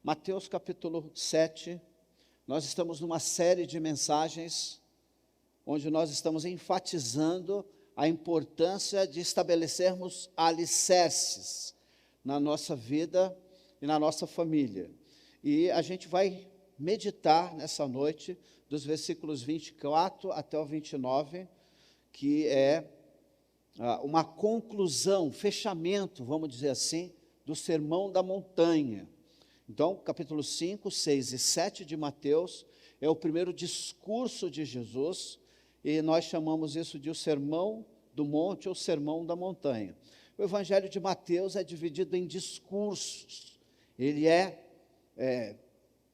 Mateus capítulo 7, nós estamos numa série de mensagens, onde nós estamos enfatizando a importância de estabelecermos alicerces na nossa vida e na nossa família. E a gente vai meditar nessa noite dos versículos 24 até o 29, que é uma conclusão, fechamento, vamos dizer assim, do Sermão da Montanha. Então, capítulo 5, 6 e 7 de Mateus é o primeiro discurso de Jesus, e nós chamamos isso de o Sermão do Monte ou Sermão da Montanha. O Evangelho de Mateus é dividido em discursos, ele é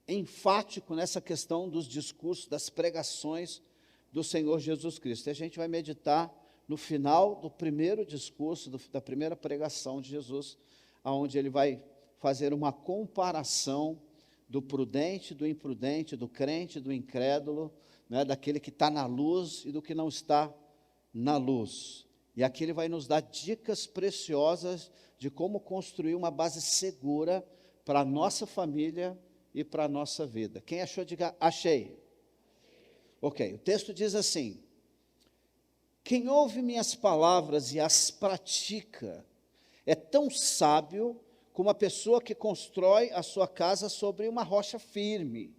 enfático nessa questão dos discursos, das pregações do Senhor Jesus Cristo. E a gente vai meditar no final do primeiro discurso, da primeira pregação de Jesus, onde ele vai fazer uma comparação do prudente, do imprudente, do crente, do incrédulo, né, daquele que está na luz e do que não está na luz. E aqui ele vai nos dar dicas preciosas de como construir uma base segura para a nossa família e para a nossa vida. Quem achou, diga, achei. Ok, o texto diz assim: quem ouve minhas palavras e as pratica é tão sábio como a pessoa que constrói a sua casa sobre uma rocha firme.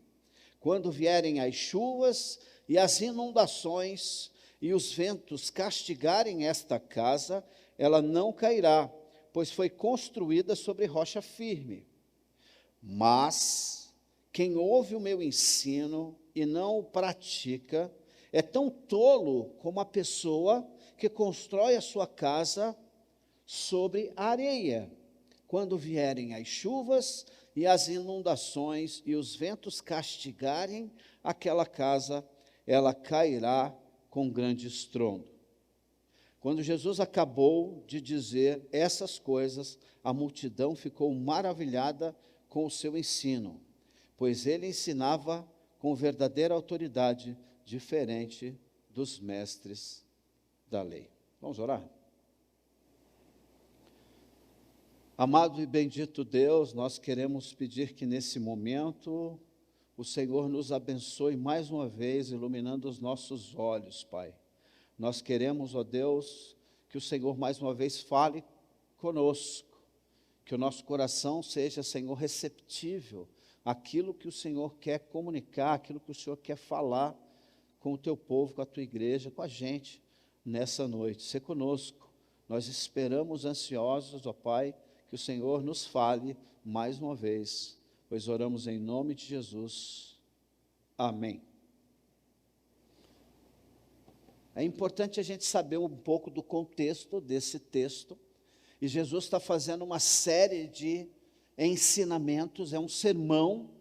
Quando vierem as chuvas e as inundações e os ventos castigarem esta casa, ela não cairá, pois foi construída sobre rocha firme. Mas quem ouve o meu ensino e não o pratica é tão tolo como a pessoa que constrói a sua casa sobre a areia. Quando vierem as chuvas e as inundações e os ventos castigarem aquela casa, ela cairá com grande estrondo. Quando Jesus acabou de dizer essas coisas, a multidão ficou maravilhada com o seu ensino, pois ele ensinava com verdadeira autoridade, diferente dos mestres da lei. Vamos orar? Amado e bendito Deus, nós queremos pedir que nesse momento o Senhor nos abençoe mais uma vez, iluminando os nossos olhos, Pai. Nós queremos, ó Deus, que o Senhor mais uma vez fale conosco, que o nosso coração seja, Senhor, receptível àquilo que o Senhor quer comunicar, aquilo que o Senhor quer falar com o teu povo, com a tua igreja, com a gente nessa noite. Sê conosco, nós esperamos ansiosos, ó Pai, que o Senhor nos fale mais uma vez, pois oramos em nome de Jesus. Amém. É importante a gente saber um pouco do contexto desse texto, e Jesus está fazendo uma série de ensinamentos, é um sermão,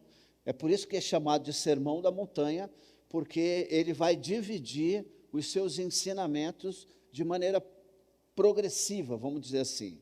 é por isso que é chamado de Sermão da Montanha, porque ele vai dividir os seus ensinamentos de maneira progressiva, vamos dizer assim.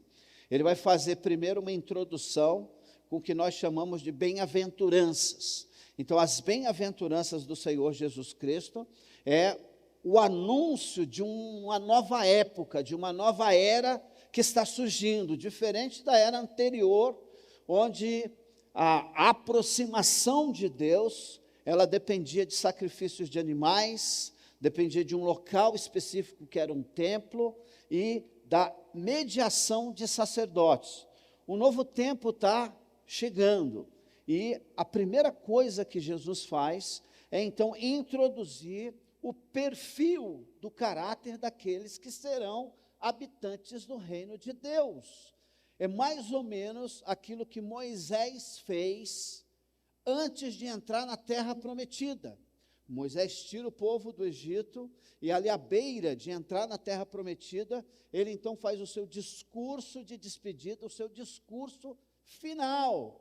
Ele vai fazer primeiro uma introdução com o que nós chamamos de bem-aventuranças. Então, as bem-aventuranças do Senhor Jesus Cristo é o anúncio de uma nova época, de uma nova era que está surgindo, diferente da era anterior, onde a aproximação de Deus, ela dependia de sacrifícios de animais, dependia de um local específico que era um templo e da mediação de sacerdotes. O novo tempo está chegando e a primeira coisa que Jesus faz é então introduzir o perfil do caráter daqueles que serão habitantes do reino de Deus. É mais ou menos aquilo que Moisés fez antes de entrar na terra prometida. Moisés tira o povo do Egito e ali à beira de entrar na terra prometida, ele então faz o seu discurso de despedida, o seu discurso final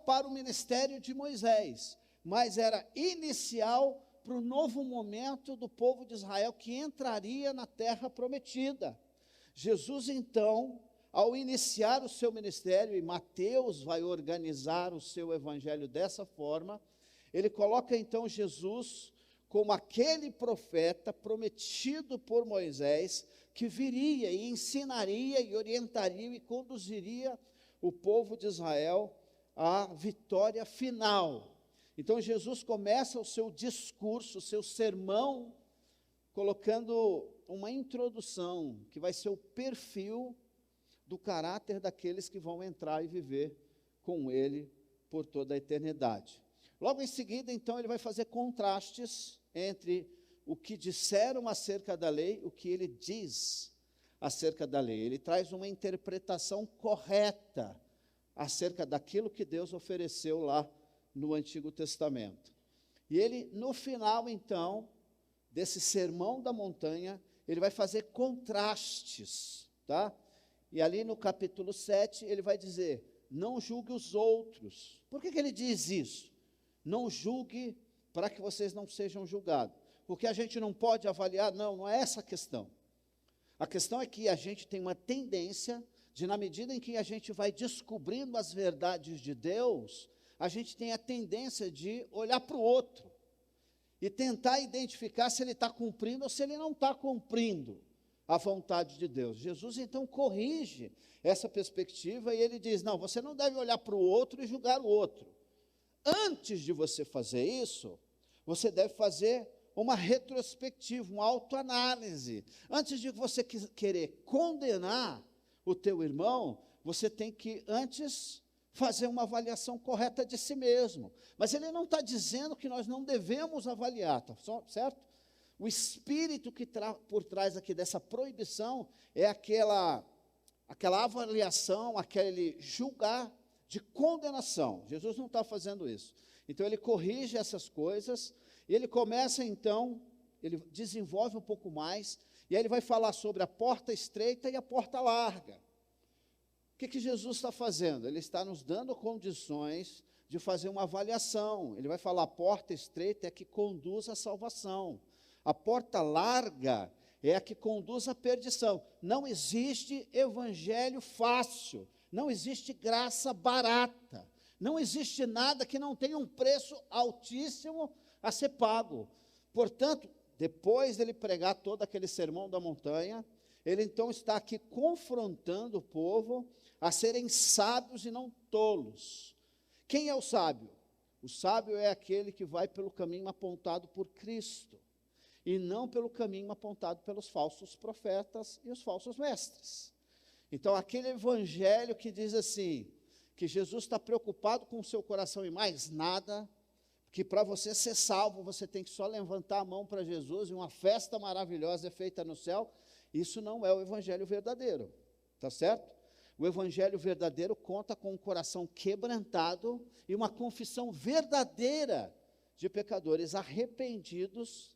para o ministério de Moisés, mas era inicial para o novo momento do povo de Israel que entraria na terra prometida. Jesus então, ao iniciar o seu ministério, e Mateus vai organizar o seu evangelho dessa forma, ele coloca então Jesus como aquele profeta prometido por Moisés, que viria e ensinaria e orientaria e conduziria o povo de Israel a vitória final. Então Jesus começa o seu discurso, o seu sermão, colocando uma introdução, que vai ser o perfil do caráter daqueles que vão entrar e viver com ele por toda a eternidade. Logo em seguida, então, ele vai fazer contrastes entre o que disseram acerca da lei, o que ele diz acerca da lei. Ele traz uma interpretação correta acerca daquilo que Deus ofereceu lá no Antigo Testamento. E ele, no final, então, desse sermão da montanha, ele vai fazer contrastes, tá? E ali no capítulo 7, ele vai dizer, não julgue os outros. Por que ele diz isso? Não julgue para que vocês não sejam julgados. Porque a gente não pode avaliar, não é essa a questão. A questão é que a gente tem uma tendência de, na medida em que a gente vai descobrindo as verdades de Deus, a gente tem a tendência de olhar para o outro e tentar identificar se ele está cumprindo ou se ele não está cumprindo a vontade de Deus. Jesus, então, corrige essa perspectiva e ele diz, não, você não deve olhar para o outro e julgar o outro. Antes de você fazer isso, você deve fazer uma retrospectiva, uma autoanálise. Antes de você querer condenar o teu irmão, você tem que antes fazer uma avaliação correta de si mesmo. Mas ele não está dizendo que nós não devemos avaliar, tá certo? O espírito que por trás aqui dessa proibição é aquela avaliação, aquele julgar de condenação. Jesus não está fazendo isso. Então ele corrige essas coisas, e ele começa então, ele desenvolve um pouco mais, e aí ele vai falar sobre a porta estreita e a porta larga. O que Jesus está fazendo? Ele está nos dando condições de fazer uma avaliação. Ele vai falar, a porta estreita é a que conduz à salvação. A porta larga é a que conduz à perdição. Não existe evangelho fácil, não existe graça barata, não existe nada que não tenha um preço altíssimo a ser pago. Portanto, depois dele pregar todo aquele sermão da montanha, ele então está aqui confrontando o povo a serem sábios e não tolos. Quem é o sábio? O sábio é aquele que vai pelo caminho apontado por Cristo, e não pelo caminho apontado pelos falsos profetas e os falsos mestres. Então, aquele evangelho que diz assim, que Jesus está preocupado com o seu coração e mais nada, que para você ser salvo, você tem que só levantar a mão para Jesus, e uma festa maravilhosa é feita no céu, isso não é o evangelho verdadeiro, tá certo? O evangelho verdadeiro conta com um coração quebrantado e uma confissão verdadeira de pecadores arrependidos,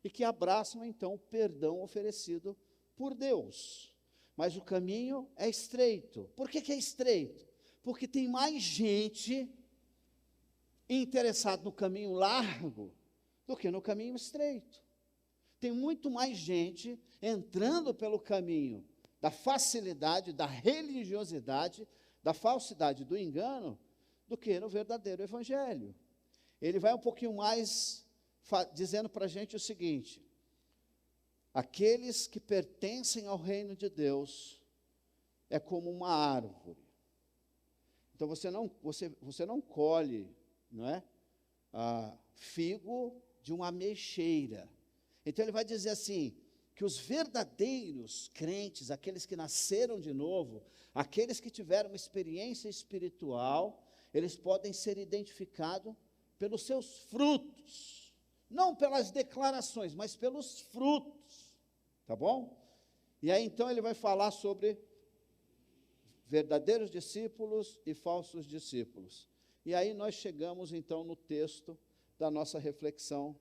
e que abraçam, então, o perdão oferecido por Deus. Mas o caminho é estreito. Por que é estreito? Porque tem mais gente interessada no caminho largo do que no caminho estreito. Tem muito mais gente entrando pelo caminho da facilidade, da religiosidade, da falsidade, do engano, do que no verdadeiro evangelho. Ele vai um pouquinho mais dizendo para a gente o seguinte, aqueles que pertencem ao reino de Deus é como uma árvore. Então você não colhe, não é? Figo de uma ameixeira. Então ele vai dizer assim, que os verdadeiros crentes, aqueles que nasceram de novo, aqueles que tiveram uma experiência espiritual, eles podem ser identificados pelos seus frutos. Não pelas declarações, mas pelos frutos, tá bom? E aí então ele vai falar sobre verdadeiros discípulos e falsos discípulos. E aí nós chegamos então no texto da nossa reflexão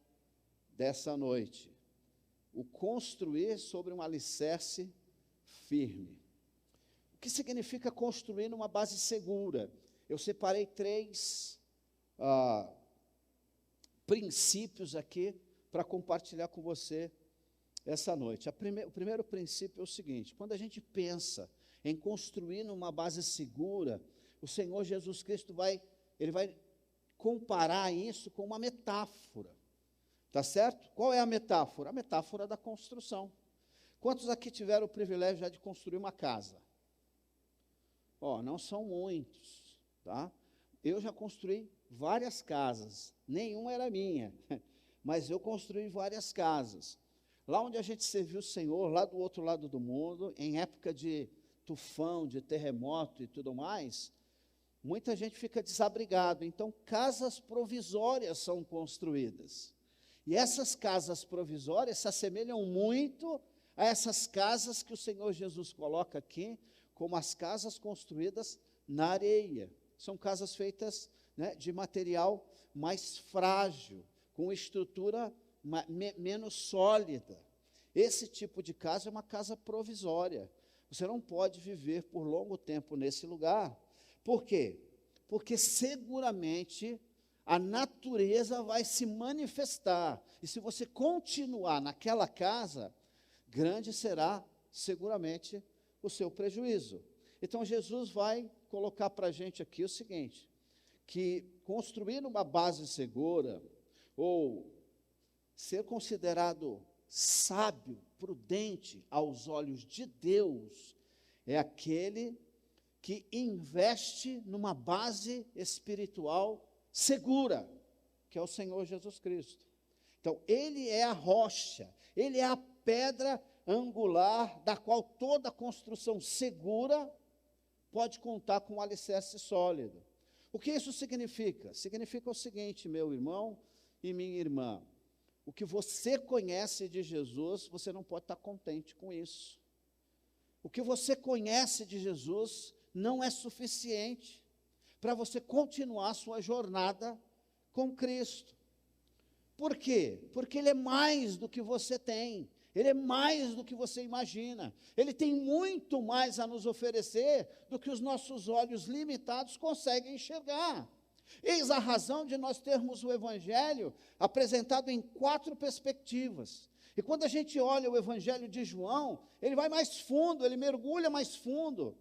dessa noite. O construir sobre um alicerce firme. O que significa construir numa base segura? Eu separei 3 princípios aqui para compartilhar com você essa noite. O primeiro princípio é o seguinte, quando a gente pensa em construir numa base segura, o Senhor Jesus Cristo vai comparar isso com uma metáfora, tá certo? Qual é a metáfora? A metáfora da construção. Quantos aqui tiveram o privilégio já de construir uma casa? Não são muitos, tá? eu já construí várias casas, nenhuma era minha, mas eu construí várias casas. Lá onde a gente serviu o Senhor, lá do outro lado do mundo, em época de tufão, de terremoto e tudo mais, muita gente fica desabrigado, então casas provisórias são construídas. E essas casas provisórias se assemelham muito a essas casas que o Senhor Jesus coloca aqui, como as casas construídas na areia. São casas feitas, né, de material mais frágil, com estrutura menos sólida. Esse tipo de casa é uma casa provisória. Você não pode viver por longo tempo nesse lugar. Por quê? Porque seguramente a natureza vai se manifestar. E se você continuar naquela casa, grande será seguramente o seu prejuízo. Então Jesus vai colocar para a gente aqui o seguinte, que construir uma base segura, ou ser considerado sábio, prudente aos olhos de Deus, é aquele que investe numa base espiritual segura, que é o Senhor Jesus Cristo. Então, ele é a rocha, ele é a pedra angular, da qual toda construção segura pode contar com um alicerce sólido. O que isso significa? Significa o seguinte, meu irmão e minha irmã, o que você conhece de Jesus, você não pode estar contente com isso. O que você conhece de Jesus não é suficiente para você continuar a sua jornada com Cristo. Por quê? Porque Ele é mais do que você tem, Ele é mais do que você imagina, Ele tem muito mais a nos oferecer do que os nossos olhos limitados conseguem enxergar. Eis a razão de nós termos o Evangelho apresentado em 4 perspectivas. E quando a gente olha o Evangelho de João, ele vai mais fundo, ele mergulha mais fundo.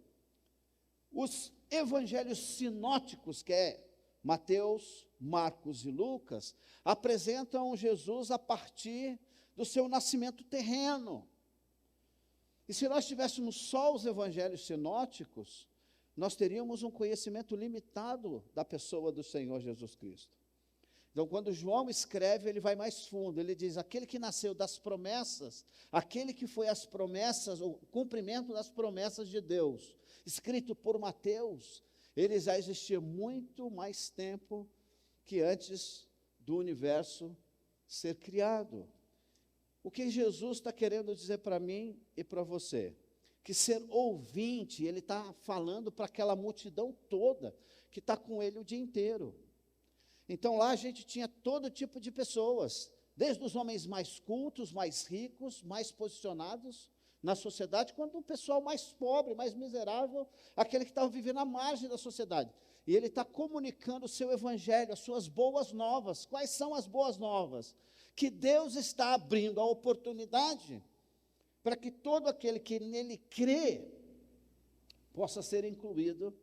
Os evangelhos sinóticos, que é Mateus, Marcos e Lucas, apresentam Jesus a partir do seu nascimento terreno. E se nós tivéssemos só os evangelhos sinóticos, nós teríamos um conhecimento limitado da pessoa do Senhor Jesus Cristo. Então, quando João escreve, ele vai mais fundo, ele diz, aquele que nasceu das promessas, aquele que foi as promessas, o cumprimento das promessas de Deus, escrito por Mateus, ele já existia muito mais tempo que antes do universo ser criado. O que Jesus está querendo dizer para mim e para você? Que ser ouvinte, ele está falando para aquela multidão toda, que está com ele o dia inteiro. Então lá a gente tinha todo tipo de pessoas, desde os homens mais cultos, mais ricos, mais posicionados na sociedade, quanto o pessoal mais pobre, mais miserável, aquele que estava vivendo à margem da sociedade. E ele está comunicando o seu evangelho, as suas boas novas. Quais são as boas novas? Que Deus está abrindo a oportunidade para que todo aquele que nele crê possa ser incluído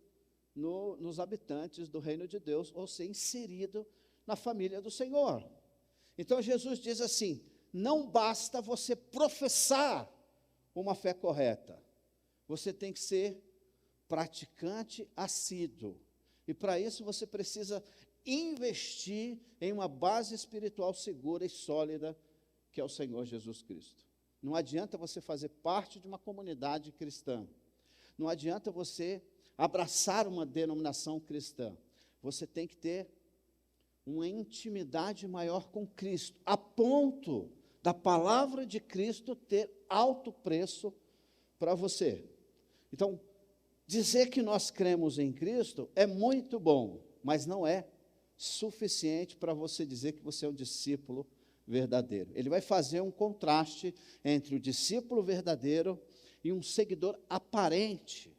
nos habitantes do reino de Deus, ou ser inserido na família do Senhor. Então Jesus diz assim, não basta você professar uma fé correta, você tem que ser praticante assíduo, e para isso você precisa investir em uma base espiritual segura e sólida, que é o Senhor Jesus Cristo. Não adianta você fazer parte de uma comunidade cristã, não adianta você abraçar uma denominação cristã, você tem que ter uma intimidade maior com Cristo, a ponto da palavra de Cristo ter alto preço para você. Então, dizer que nós cremos em Cristo é muito bom, mas não é suficiente para você dizer que você é um discípulo verdadeiro. Ele vai fazer um contraste entre o discípulo verdadeiro e um seguidor aparente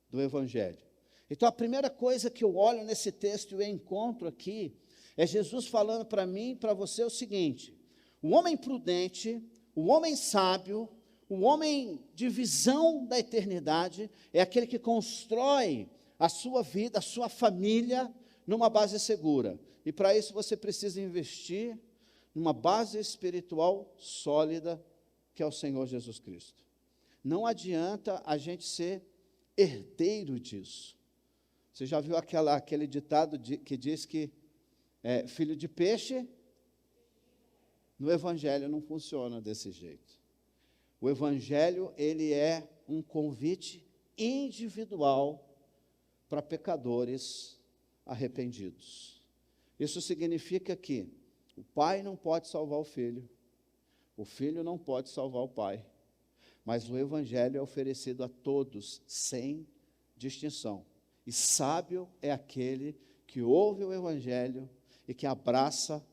do Evangelho. Então, a primeira coisa que eu olho nesse texto e eu encontro aqui, é Jesus falando para mim e para você o seguinte: o homem prudente, o homem sábio, o homem de visão da eternidade, é aquele que constrói a sua vida, a sua família, numa base segura. E para isso você precisa investir numa base espiritual sólida, que é o Senhor Jesus Cristo. Não adianta a gente ser herdeiro disso. Você já viu aquele ditado que diz que filho de peixe? No Evangelho não funciona desse jeito. O Evangelho, ele é um convite individual para pecadores arrependidos. Isso significa que o pai não pode salvar o filho não pode salvar o pai, mas o Evangelho é oferecido a todos, sem distinção. E sábio é aquele que ouve o Evangelho e que abraça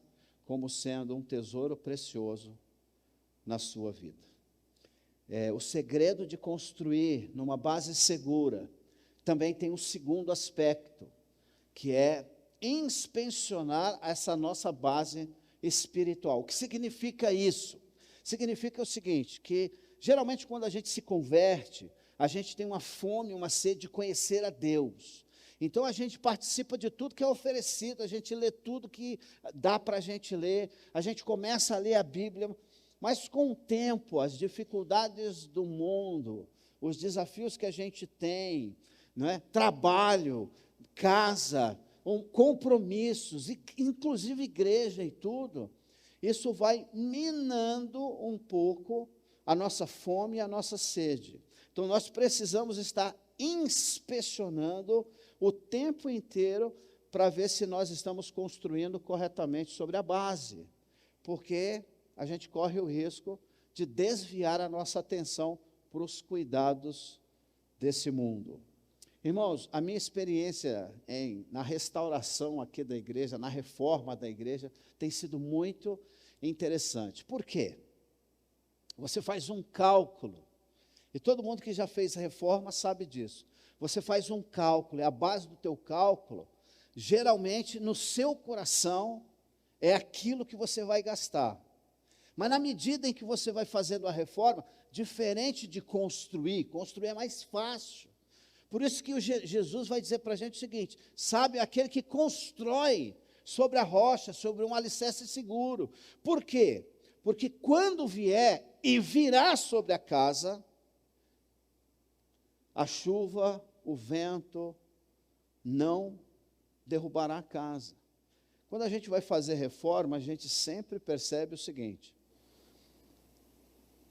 como sendo um tesouro precioso na sua vida. O segredo de construir numa base segura também tem um segundo aspecto, que é inspecionar essa nossa base espiritual. O que significa isso? Significa o seguinte, que geralmente quando a gente se converte, a gente tem uma fome, uma sede de conhecer a Deus. Então a gente participa de tudo que é oferecido, a gente lê tudo que dá para a gente ler, a gente começa a ler a Bíblia, mas com o tempo, as dificuldades do mundo, os desafios que a gente tem, não é? Trabalho, casa, compromissos, inclusive igreja e tudo, isso vai minando um pouco a nossa fome e a nossa sede. Então nós precisamos estar inspecionando o tempo inteiro para ver se nós estamos construindo corretamente sobre a base, porque a gente corre o risco de desviar a nossa atenção para os cuidados desse mundo. Irmãos, a minha experiência na restauração aqui da igreja, na reforma da igreja, tem sido muito interessante. Por quê? Você faz um cálculo, e todo mundo que já fez reforma sabe disso. Você faz um cálculo, e a base do teu cálculo, geralmente no seu coração, é aquilo que você vai gastar. Mas na medida em que você vai fazendo a reforma, diferente de construir é mais fácil. Por isso que Jesus vai dizer para a gente o seguinte: sabe, aquele que constrói sobre a rocha, sobre um alicerce seguro. Por quê? Porque quando vier e virá sobre a casa, a chuva, o vento, não derrubará a casa. Quando a gente vai fazer reforma, a gente sempre percebe o seguinte: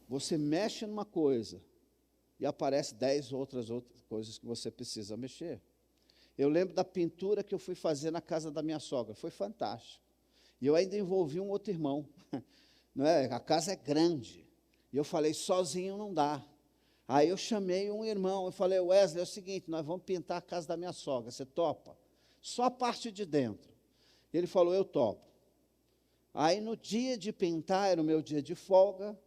você mexe numa coisa e aparece 10 outras coisas que você precisa mexer. Eu lembro da pintura que eu fui fazer na casa da minha sogra, foi fantástico. E eu ainda envolvi um outro irmão, não é? A casa é grande, e eu falei, sozinho não dá. Aí eu chamei um irmão, eu falei, Wesley, é o seguinte, nós vamos pintar a casa da minha sogra, você topa? Só a parte de dentro. Ele falou, eu topo. Aí no dia de pintar, era o meu dia de folga,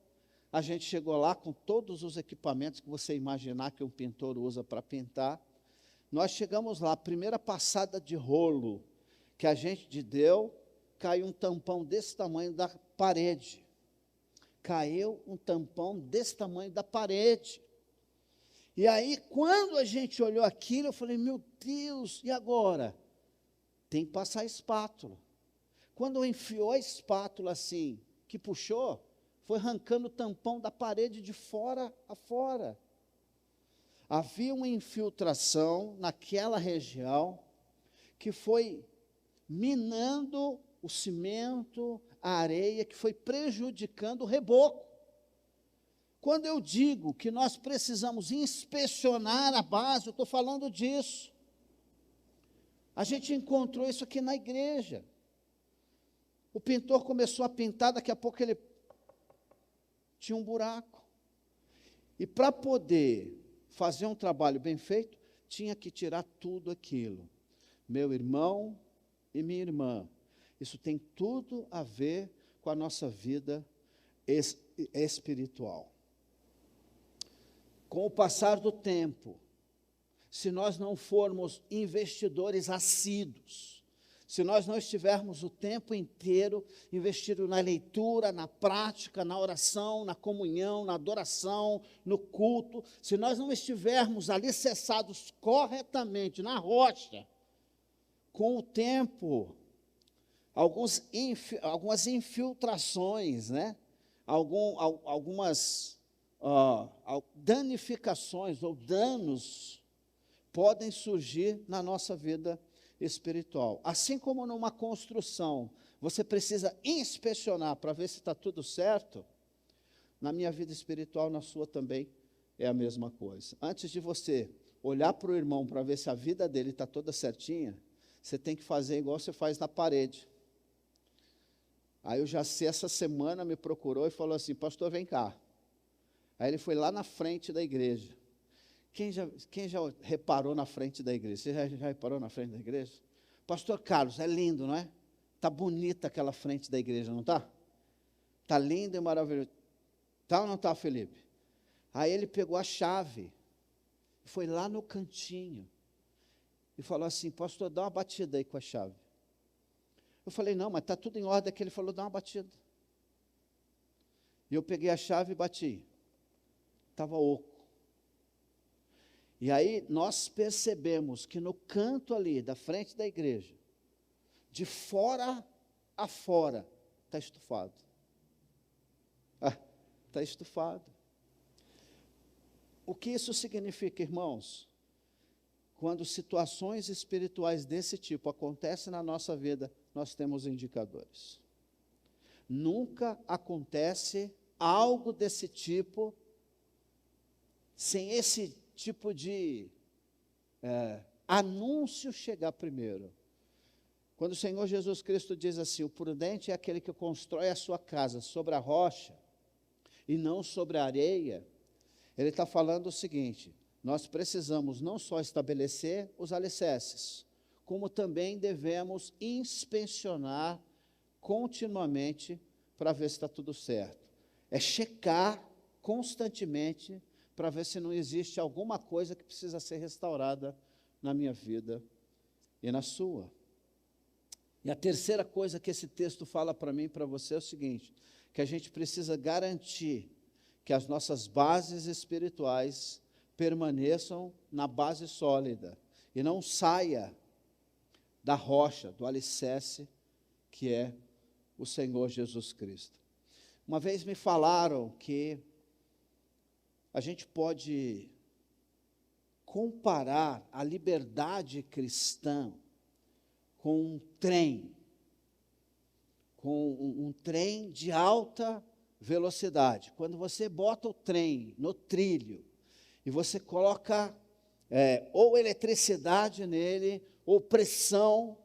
a gente chegou lá com todos os equipamentos que você imaginar que um pintor usa para pintar. Nós chegamos lá, a primeira passada de rolo que a gente deu, caiu um tampão desse tamanho da parede. Caiu um tampão desse tamanho da parede. E aí, quando a gente olhou aquilo, eu falei, meu Deus, e agora? Tem que passar a espátula. Quando enfiou a espátula assim, que puxou, foi arrancando o tampão da parede de fora a fora. Havia uma infiltração naquela região que foi minando o cimento, a areia, que foi prejudicando o reboco. Quando eu digo que nós precisamos inspecionar a base, eu estou falando disso. A gente encontrou isso aqui na igreja. O pintor começou a pintar, daqui a pouco ele tinha um buraco. E para poder fazer um trabalho bem feito, tinha que tirar tudo aquilo. Meu irmão e minha irmã, isso tem tudo a ver com a nossa vida espiritual. Com o passar do tempo, se nós não formos investidores assíduos, se nós não estivermos o tempo inteiro investindo na leitura, na prática, na oração, na comunhão, na adoração, no culto, se nós não estivermos alicerçados corretamente na rocha, com o tempo, algumas infiltrações, né? Algumas danificações ou danos podem surgir na nossa vida espiritual. Assim como numa construção, você precisa inspecionar para ver se está tudo certo, na minha vida espiritual, na sua também é a mesma coisa. Antes de você olhar para o irmão para ver se a vida dele está toda certinha, você tem que fazer igual você faz na parede. Aí o Jacê, essa semana, me procurou e falou assim: pastor, vem cá. Aí ele foi lá na frente da igreja. Quem já reparou na frente da igreja? Você já reparou na frente da igreja? Pastor Carlos, é lindo, não é? Está bonita aquela frente da igreja, não está? Está lindo e maravilhoso. Está ou não está, Felipe? Aí ele pegou a chave, foi lá no cantinho, e falou assim: pastor, dá uma batida aí com a chave. Eu falei: não, mas está tudo em ordem aqui. Ele falou: dá uma batida. E eu peguei a chave e bati. Estava oco. E aí nós percebemos que no canto ali, da frente da igreja, de fora a fora, está estufado. Está estufado. O que isso significa, irmãos? Quando situações espirituais desse tipo acontecem na nossa vida, nós temos indicadores. Nunca acontece algo desse tipo sem esse tipo de anúncio chegar primeiro. Quando o Senhor Jesus Cristo diz assim: o prudente é aquele que constrói a sua casa sobre a rocha e não sobre a areia, ele está falando o seguinte: nós precisamos não só estabelecer os alicerces, como também devemos inspecionar continuamente para ver se está tudo certo. É checar constantemente para ver se não existe alguma coisa que precisa ser restaurada na minha vida e na sua. E a terceira coisa que esse texto fala para mim e para você é o seguinte: que a gente precisa garantir que as nossas bases espirituais permaneçam na base sólida e não saia da rocha, do alicerce, que é o Senhor Jesus Cristo. Uma vez me falaram que a gente pode comparar a liberdade cristã com um trem, de alta velocidade. Quando você bota o trem no trilho e você coloca ou eletricidade nele, ou pressão,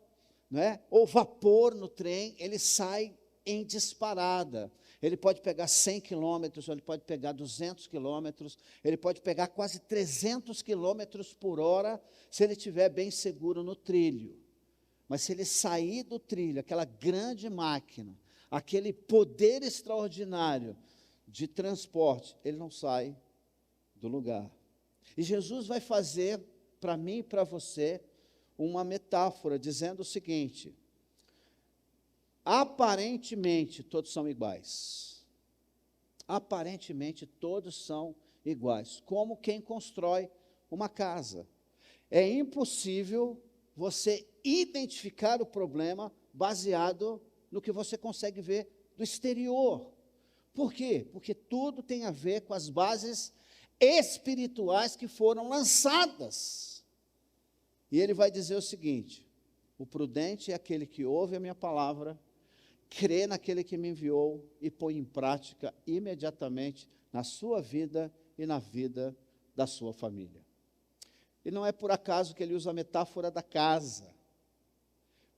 né, ou vapor no trem, ele sai em disparada. Ele pode pegar 100 quilômetros, ou ele pode pegar 200 quilômetros, ele pode pegar quase 300 quilômetros por hora, se ele estiver bem seguro no trilho. Mas se ele sair do trilho, aquela grande máquina, aquele poder extraordinário de transporte, ele não sai do lugar. E Jesus vai fazer para mim e para você uma metáfora, dizendo o seguinte: aparentemente todos são iguais. Aparentemente todos são iguais, como quem constrói uma casa. É impossível você identificar o problema baseado no que você consegue ver do exterior. Por quê? Porque tudo tem a ver com as bases espirituais que foram lançadas. E ele vai dizer o seguinte: o prudente é aquele que ouve a minha palavra, crê naquele que me enviou e põe em prática imediatamente na sua vida e na vida da sua família. E não é por acaso que ele usa a metáfora da casa,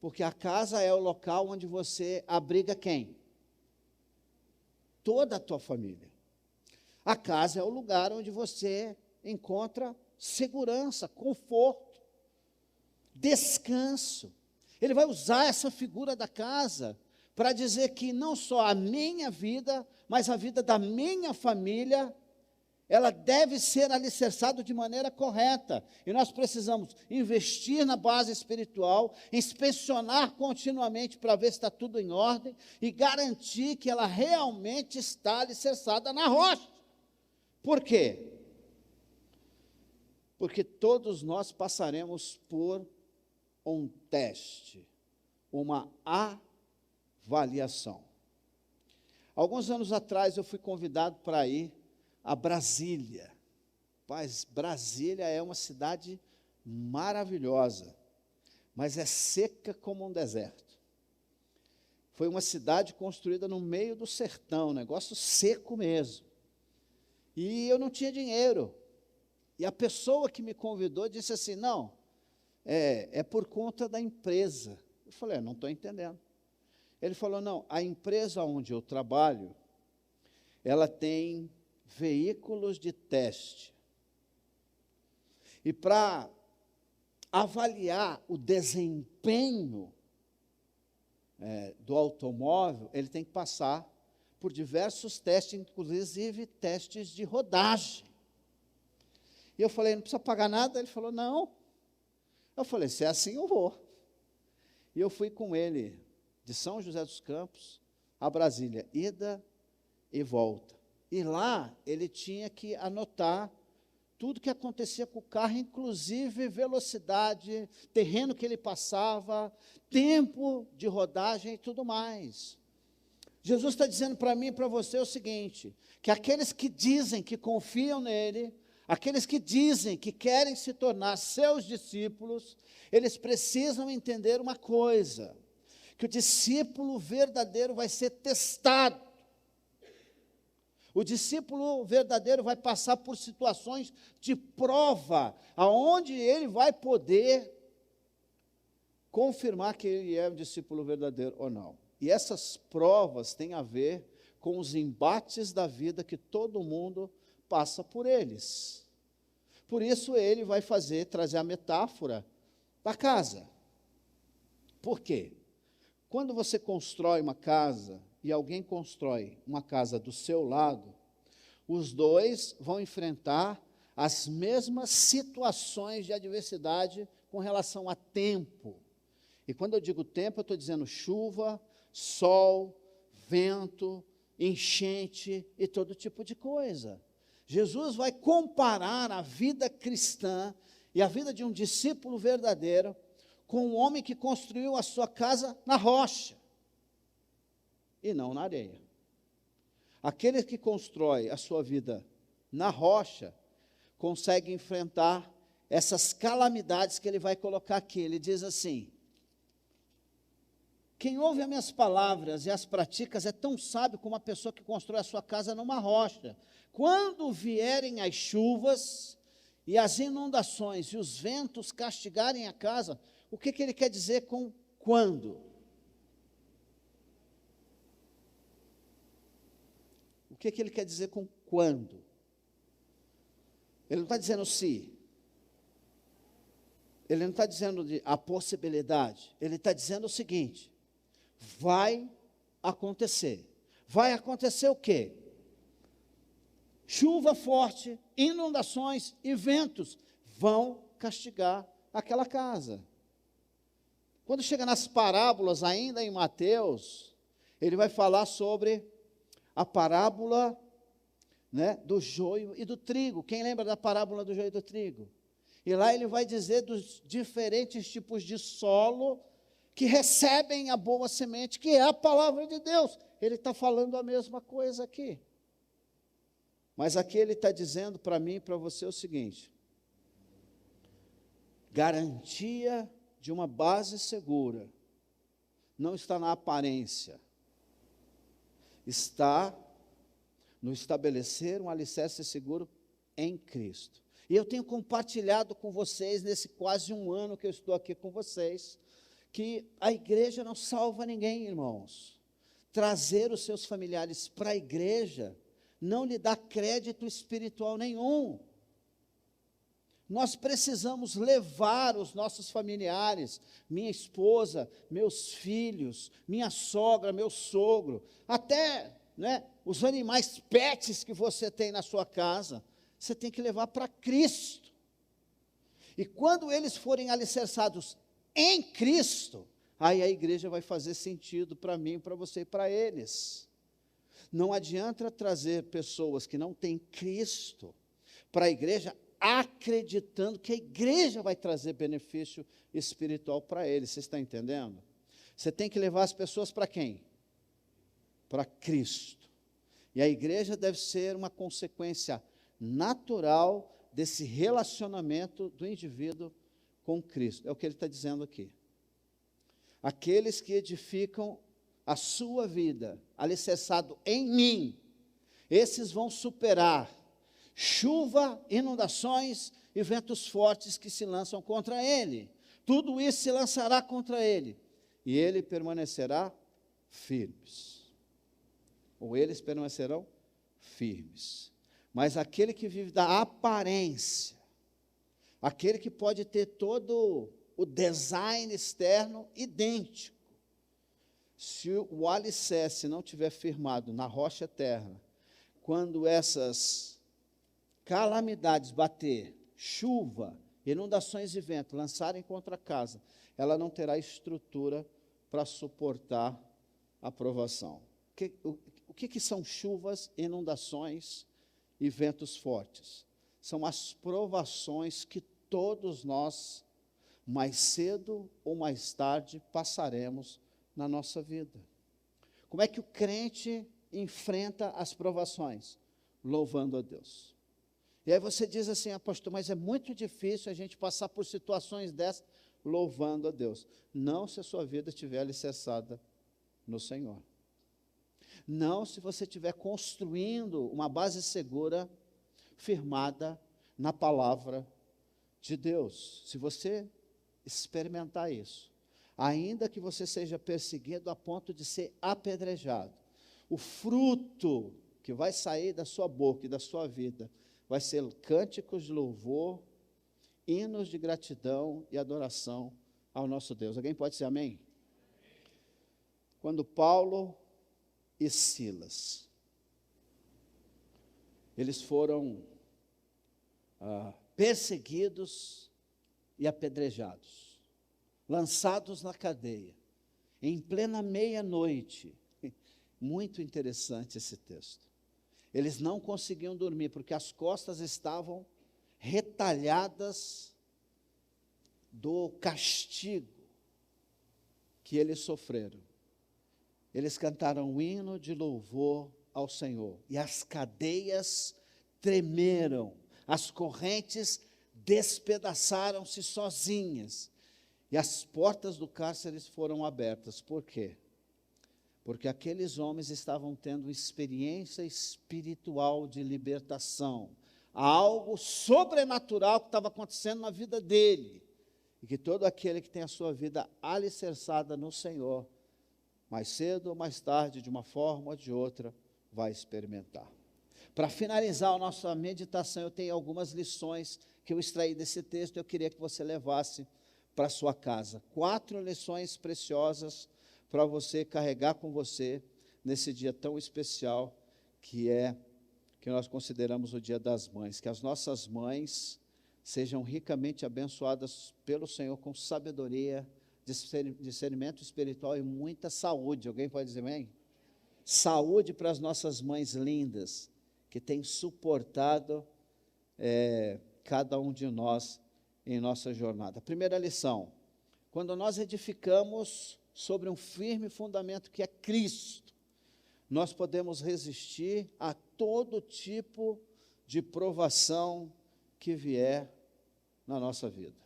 porque a casa é o local onde você abriga quem? Toda a tua família. A casa é o lugar onde você encontra segurança, conforto, descanso. Ele vai usar essa figura da casa para dizer que não só a minha vida, mas a vida da minha família, ela deve ser alicerçada de maneira correta. E nós precisamos investir na base espiritual, inspecionar continuamente para ver se está tudo em ordem e garantir que ela realmente está alicerçada na rocha. Por quê? Porque todos nós passaremos por um teste, uma avaliação. Alguns anos atrás eu fui convidado para ir a Brasília. Rapaz, Brasília é uma cidade maravilhosa, mas é seca como um deserto. Foi uma cidade construída no meio do sertão, um negócio seco mesmo. E eu não tinha dinheiro. E a pessoa que me convidou disse assim, não, é por conta da empresa. Eu falei, não estou entendendo. Ele falou, não, a empresa onde eu trabalho, ela tem veículos de teste. E para avaliar o desempenho do automóvel, ele tem que passar por diversos testes, inclusive testes de rodagem. E eu falei, não precisa pagar nada? Ele falou, não. Eu falei, se é assim, eu vou. E eu fui com ele de São José dos Campos a Brasília, ida e volta. E lá ele tinha que anotar tudo que acontecia com o carro, inclusive velocidade, terreno que ele passava, tempo de rodagem e tudo mais. Jesus está dizendo para mim e para você o seguinte, que aqueles que dizem que confiam nele, aqueles que dizem que querem se tornar seus discípulos, eles precisam entender uma coisa, que o discípulo verdadeiro vai ser testado. O discípulo verdadeiro vai passar por situações de prova, aonde ele vai poder confirmar que ele é um discípulo verdadeiro ou não. E essas provas têm a ver com os embates da vida que todo mundo passa por eles. Por isso ele vai trazer a metáfora da casa. Por quê? Quando você constrói uma casa, e alguém constrói uma casa do seu lado, os dois vão enfrentar as mesmas situações de adversidade com relação a tempo. E quando eu digo tempo, eu estou dizendo chuva, sol, vento, enchente e todo tipo de coisa. Jesus vai comparar a vida cristã e a vida de um discípulo verdadeiro com um homem que construiu a sua casa na rocha e não na areia. Aquele que constrói a sua vida na rocha, consegue enfrentar essas calamidades que ele vai colocar aqui. Ele diz assim, quem ouve as minhas palavras e as pratica é tão sábio como a pessoa que constrói a sua casa numa rocha. Quando vierem as chuvas e as inundações e os ventos castigarem a casa, o que ele quer dizer com quando? O que ele quer dizer com quando? Ele não está dizendo se. Ele não está dizendo a possibilidade. Ele está dizendo o seguinte, vai acontecer. Vai acontecer o quê? Chuva forte, inundações e ventos vão castigar aquela casa. Quando chega nas parábolas, ainda em Mateus, ele vai falar sobre a parábola, né, do joio e do trigo. Quem lembra da parábola do joio e do trigo? E lá ele vai dizer dos diferentes tipos de solo que recebem a boa semente, que é a palavra de Deus. Ele está falando a mesma coisa aqui. Mas aqui ele está dizendo para mim e para você o seguinte, garantia de uma base segura não está na aparência, está no estabelecer um alicerce seguro em Cristo. E eu tenho compartilhado com vocês, nesse quase um ano que eu estou aqui com vocês, que a igreja não salva ninguém, irmãos. Trazer os seus familiares para a igreja não lhe dá crédito espiritual nenhum. Nós precisamos levar os nossos familiares, minha esposa, meus filhos, minha sogra, meu sogro, até, né, os animais pets que você tem na sua casa, você tem que levar para Cristo. E quando eles forem alicerçados em Cristo, aí a igreja vai fazer sentido para mim, para você e para eles. Não adianta trazer pessoas que não têm Cristo para a igreja, acreditando que a igreja vai trazer benefício espiritual para eles. Você está entendendo? Você tem que levar as pessoas para quem? Para Cristo. E a igreja deve ser uma consequência natural desse relacionamento do indivíduo com Cristo. É o que ele está dizendo aqui. Aqueles que edificam a sua vida, alicerçado em mim, esses vão superar chuva, inundações e ventos fortes que se lançam contra ele. Tudo isso se lançará contra ele, e ele permanecerá firmes. Ou eles permanecerão firmes. Mas aquele que vive da aparência, aquele que pode ter todo o design externo idêntico, se o alicerce não tiver firmado na rocha eterna, quando essas calamidades bater, chuva, inundações e vento, lançarem contra a casa, ela não terá estrutura para suportar a provação. O que são chuvas, inundações e ventos fortes? São as provações que todos nós, mais cedo ou mais tarde, passaremos na nossa vida. Como é que o crente enfrenta as provações? Louvando a Deus. E aí você diz assim, pastor, mas é muito difícil a gente passar por situações dessas, louvando a Deus. Não se a sua vida estiver alicerçada no Senhor. Não se você estiver construindo uma base segura, firmada na palavra de Deus. Se você experimentar isso, ainda que você seja perseguido a ponto de ser apedrejado, o fruto que vai sair da sua boca e da sua vida vai ser cânticos de louvor, hinos de gratidão e adoração ao nosso Deus. Alguém pode dizer amém? Quando Paulo e Silas, eles foram perseguidos e apedrejados, lançados na cadeia, em plena meia-noite. Muito interessante esse texto. Eles não conseguiam dormir, porque as costas estavam retalhadas do castigo que eles sofreram. Eles cantaram um hino de louvor ao Senhor, e as cadeias tremeram, as correntes despedaçaram-se sozinhas, e as portas do cárcere foram abertas. Por quê? Porque aqueles homens estavam tendo experiência espiritual de libertação, algo sobrenatural que estava acontecendo na vida dele, e que todo aquele que tem a sua vida alicerçada no Senhor, mais cedo ou mais tarde, de uma forma ou de outra, vai experimentar. Para finalizar a nossa meditação, eu tenho algumas lições que eu extraí desse texto, eu queria que você levasse para a sua casa. 4 lições preciosas para você carregar com você nesse dia tão especial que nós consideramos o Dia das Mães. Que as nossas mães sejam ricamente abençoadas pelo Senhor com sabedoria, discernimento espiritual e muita saúde. Alguém pode dizer amém? Saúde para as nossas mães lindas, que têm suportado cada um de nós em nossa jornada. Primeira lição: quando nós edificamos sobre um firme fundamento que é Cristo, nós podemos resistir a todo tipo de provação que vier na nossa vida.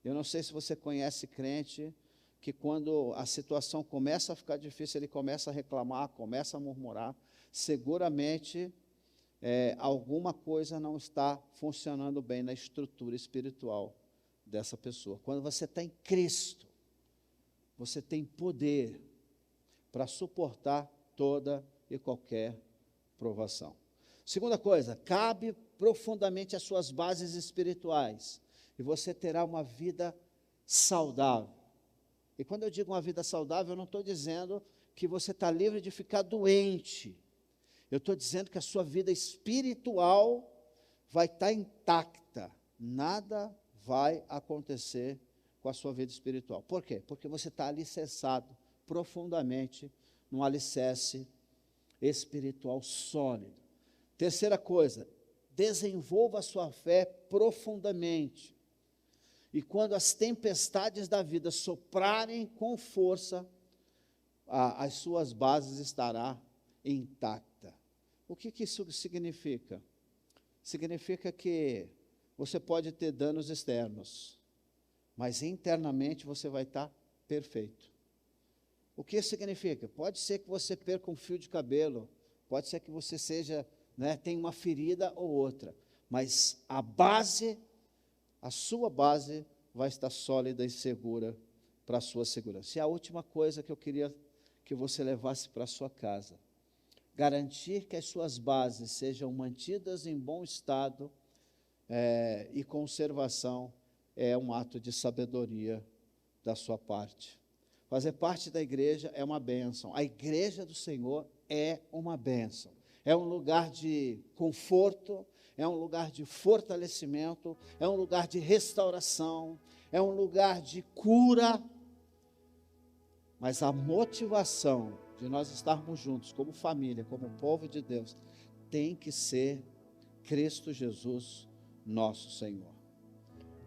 Eu não sei se você conhece crente que quando a situação começa a ficar difícil, ele começa a reclamar, começa a murmurar, seguramente alguma coisa não está funcionando bem na estrutura espiritual dessa pessoa. Quando você está em Cristo, você tem poder para suportar toda e qualquer provação. Segunda coisa, cabe profundamente às suas bases espirituais, e você terá uma vida saudável. E quando eu digo uma vida saudável, eu não estou dizendo que você está livre de ficar doente. Eu estou dizendo que a sua vida espiritual vai estar intacta. Nada vai acontecer com a sua vida espiritual. Por quê? Porque você está alicerçado profundamente num alicerce espiritual sólido. Terceira coisa, desenvolva a sua fé profundamente. E quando as tempestades da vida soprarem com força, as suas bases estará intacta. O que isso significa? Significa que você pode ter danos externos, mas internamente você vai estar perfeito. O que isso significa? Pode ser que você perca um fio de cabelo, pode ser que você seja, tenha uma ferida ou outra, mas a base, a sua base vai estar sólida e segura para a sua segurança. E a última coisa que eu queria que você levasse para a sua casa, garantir que as suas bases sejam mantidas em bom estado e conservação é um ato de sabedoria da sua parte. Fazer parte da igreja é uma bênção. A igreja do Senhor é uma bênção. É um lugar de conforto, é um lugar de fortalecimento, é um lugar de restauração, é um lugar de cura. Mas a motivação de nós estarmos juntos como família, como povo de Deus, tem que ser Cristo Jesus, nosso Senhor.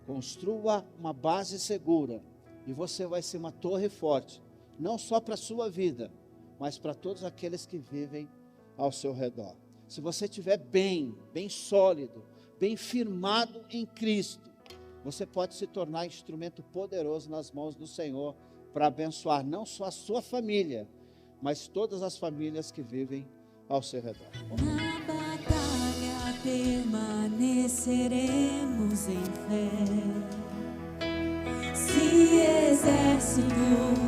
Construa uma base segura e você vai ser uma torre forte, não só para a sua vida, mas para todos aqueles que vivem ao seu redor. Se você estiver bem sólido, bem firmado em Cristo, você pode se tornar instrumento poderoso nas mãos do Senhor para abençoar não só a sua família, mas todas as famílias que vivem ao seu redor. Na batalha permaneceremos em fé. Se exército